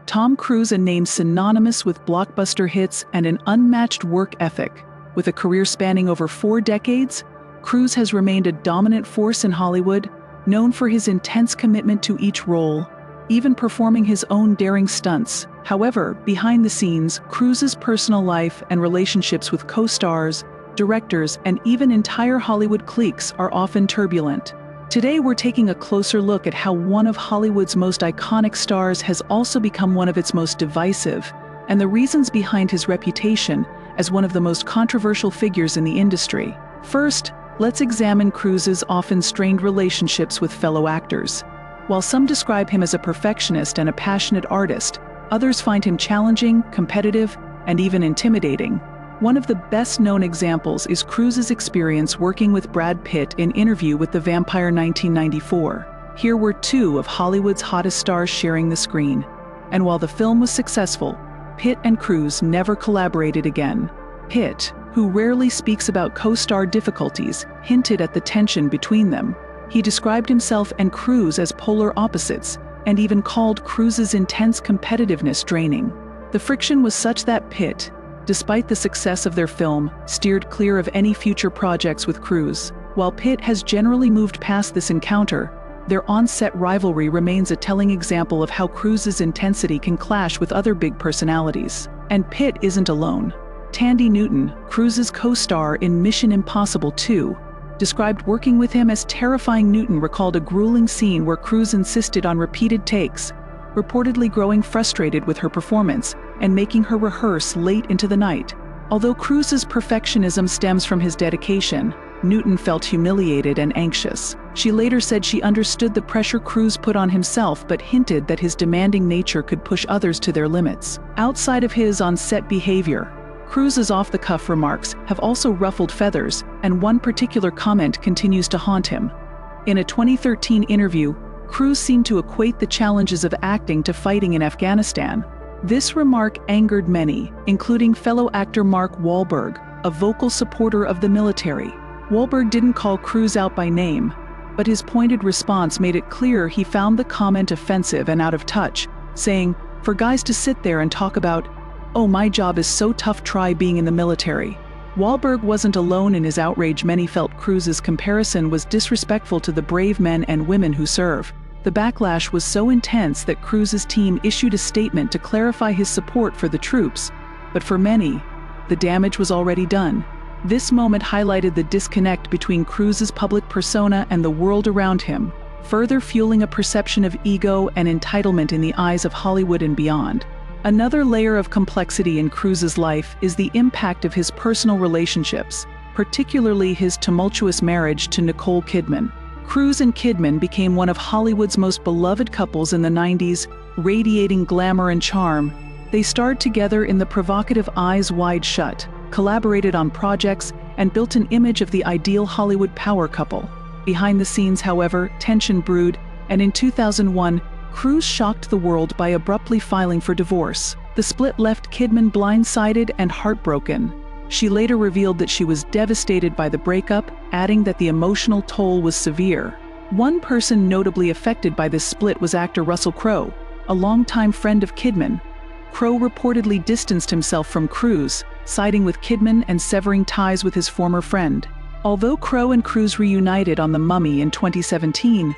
Tom Cruise, a name synonymous with blockbuster hits and an unmatched work ethic. With a career spanning over 4 decades, Cruise has remained a dominant force in Hollywood, known for his intense commitment to each role, even performing his own daring stunts. However, behind the scenes, Cruise's personal life and relationships with co-stars, directors, and even entire Hollywood cliques are often turbulent. Today we're taking a closer look at how one of Hollywood's most iconic stars has also become one of its most divisive, and the reasons behind his reputation as one of the most controversial figures in the industry. First, let's examine Cruise's often strained relationships with fellow actors. While some describe him as a perfectionist and a passionate artist, others find him challenging, competitive, and even intimidating. One of the best-known examples is Cruise's experience working with Brad Pitt in Interview with the Vampire 1994. Here were 2 of Hollywood's hottest stars sharing the screen. And while the film was successful, Pitt and Cruise never collaborated again. Pitt, who rarely speaks about co-star difficulties, hinted at the tension between them. He described himself and Cruise as polar opposites, and even called Cruise's intense competitiveness draining. The friction was such that Pitt, despite the success of their film, steered clear of any future projects with Cruise. While Pitt has generally moved past this encounter, their on-set rivalry remains a telling example of how Cruise's intensity can clash with other big personalities. And Pitt isn't alone. Thandie Newton, Cruise's co-star in Mission Impossible 2, described working with him as terrifying. Newton recalled a grueling scene where Cruise insisted on repeated takes, reportedly growing frustrated with her performance and making her rehearse late into the night. Although Cruise's perfectionism stems from his dedication, Newton felt humiliated and anxious. She later said she understood the pressure Cruise put on himself, but hinted that his demanding nature could push others to their limits. Outside of his on-set behavior, Cruise's off-the-cuff remarks have also ruffled feathers, and one particular comment continues to haunt him. In a 2013 interview, Cruise seemed to equate the challenges of acting to fighting in Afghanistan. This remark angered many, including fellow actor Mark Wahlberg, a vocal supporter of the military. Wahlberg didn't call Cruise out by name, but his pointed response made it clear he found the comment offensive and out of touch, saying, "For guys to sit there and talk about, 'Oh, my job is so tough, try being in the military.'" Wahlberg wasn't alone in his outrage. Many felt Cruise's comparison was disrespectful to the brave men and women who serve. The backlash was so intense that Cruise's team issued a statement to clarify his support for the troops. But for many, the damage was already done. This moment highlighted the disconnect between Cruise's public persona and the world around him, further fueling a perception of ego and entitlement in the eyes of Hollywood and beyond. Another layer of complexity in Cruise's life is the impact of his personal relationships, particularly his tumultuous marriage to Nicole Kidman. Cruise and Kidman became one of Hollywood's most beloved couples in the 90s, radiating glamour and charm. They starred together in the provocative Eyes Wide Shut, collaborated on projects, and built an image of the ideal Hollywood power couple. Behind the scenes, however, tension brewed, and in 2001, Cruise shocked the world by abruptly filing for divorce. The split left Kidman blindsided and heartbroken. She later revealed that she was devastated by the breakup, adding that the emotional toll was severe. One person notably affected by this split was actor Russell Crowe, a longtime friend of Kidman. Crowe reportedly distanced himself from Cruise, siding with Kidman and severing ties with his former friend. Although Crowe and Cruise reunited on The Mummy in 2017,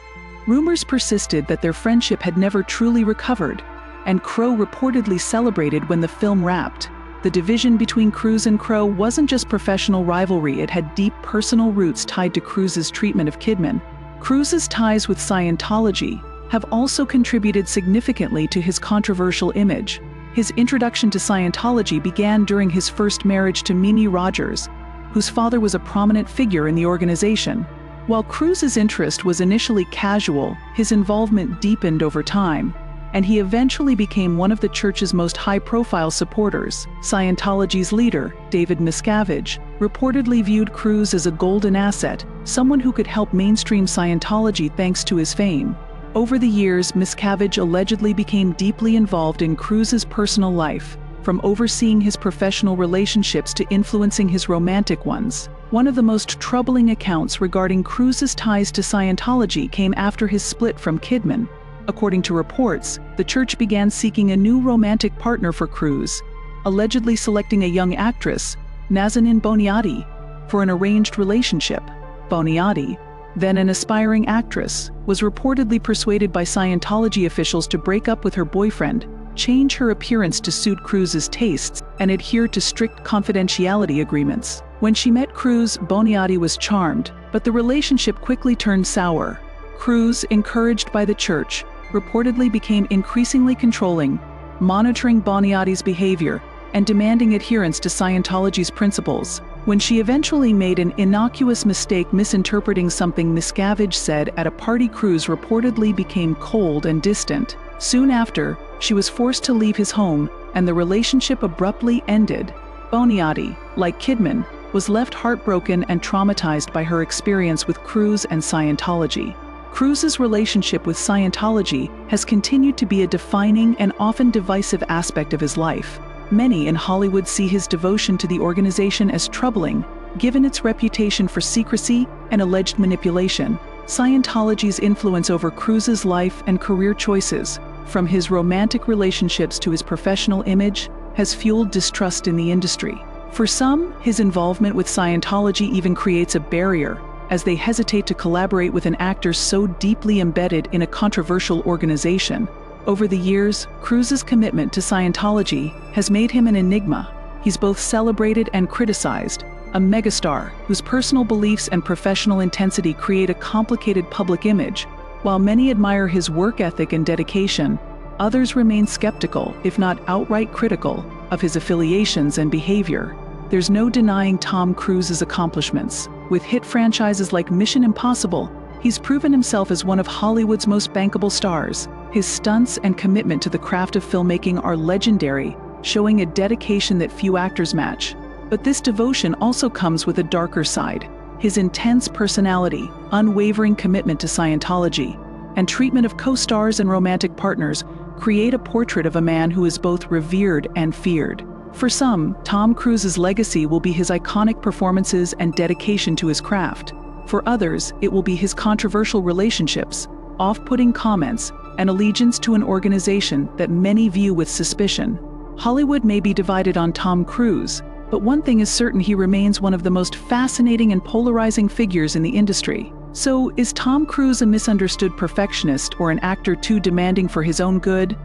rumors persisted that their friendship had never truly recovered, and Crowe reportedly celebrated when the film wrapped. The division between Cruise and Crowe wasn't just professional rivalry, it had deep personal roots tied to Cruise's treatment of Kidman. Cruise's ties with Scientology have also contributed significantly to his controversial image. His introduction to Scientology began during his first marriage to Mimi Rogers, whose father was a prominent figure in the organization. While Cruise's interest was initially casual, his involvement deepened over time, and he eventually became one of the church's most high-profile supporters. Scientology's leader, David Miscavige, reportedly viewed Cruise as a golden asset, someone who could help mainstream Scientology thanks to his fame. Over the years, Miscavige allegedly became deeply involved in Cruise's personal life, from overseeing his professional relationships to influencing his romantic ones. One of the most troubling accounts regarding Cruise's ties to Scientology came after his split from Kidman. According to reports, the church began seeking a new romantic partner for Cruz, allegedly selecting a young actress, Nazanin Boniati, for an arranged relationship. Boniati, then an aspiring actress, was reportedly persuaded by Scientology officials to break up with her boyfriend, change her appearance to suit Cruz's tastes, and adhere to strict confidentiality agreements. When she met Cruz, Boniati was charmed, but the relationship quickly turned sour. Cruz, encouraged by the church, reportedly became increasingly controlling, monitoring Boniati's behavior and demanding adherence to Scientology's principles. When she eventually made an innocuous mistake misinterpreting something Miscavige said at a party, Cruz reportedly became cold and distant. Soon after, she was forced to leave his home, and the relationship abruptly ended. Boniati, like Kidman, was left heartbroken and traumatized by her experience with Cruz and Scientology. Cruz's relationship with Scientology has continued to be a defining and often divisive aspect of his life. Many in Hollywood see his devotion to the organization as troubling, given its reputation for secrecy and alleged manipulation. Scientology's influence over Cruz's life and career choices, from his romantic relationships to his professional image, has fueled distrust in the industry. For some, his involvement with Scientology even creates a barrier, as they hesitate to collaborate with an actor so deeply embedded in a controversial organization. Over the years, Cruz's commitment to Scientology has made him an enigma. He's both celebrated and criticized, a megastar whose personal beliefs and professional intensity create a complicated public image. While many admire his work ethic and dedication, others remain skeptical, if not outright critical, of his affiliations and behavior. There's no denying Tom Cruise's accomplishments. With hit franchises like Mission Impossible, he's proven himself as one of Hollywood's most bankable stars. His stunts and commitment to the craft of filmmaking are legendary, showing a dedication that few actors match. But this devotion also comes with a darker side. His intense personality, unwavering commitment to Scientology, and treatment of co-stars and romantic partners create a portrait of a man who is both revered and feared. For some, Tom Cruise's legacy will be his iconic performances and dedication to his craft. For others, it will be his controversial relationships, off-putting comments, and allegiance to an organization that many view with suspicion. Hollywood may be divided on Tom Cruise, but one thing is certain: he remains one of the most fascinating and polarizing figures in the industry. So, is Tom Cruise a misunderstood perfectionist or an actor too demanding for his own good?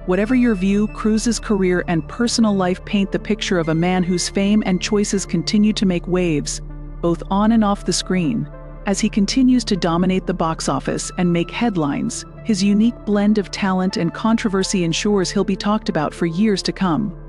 Whatever your view, Cruise's career and personal life paint the picture of a man whose fame and choices continue to make waves, both on and off the screen. As he continues to dominate the box office and make headlines, his unique blend of talent and controversy ensures he'll be talked about for years to come.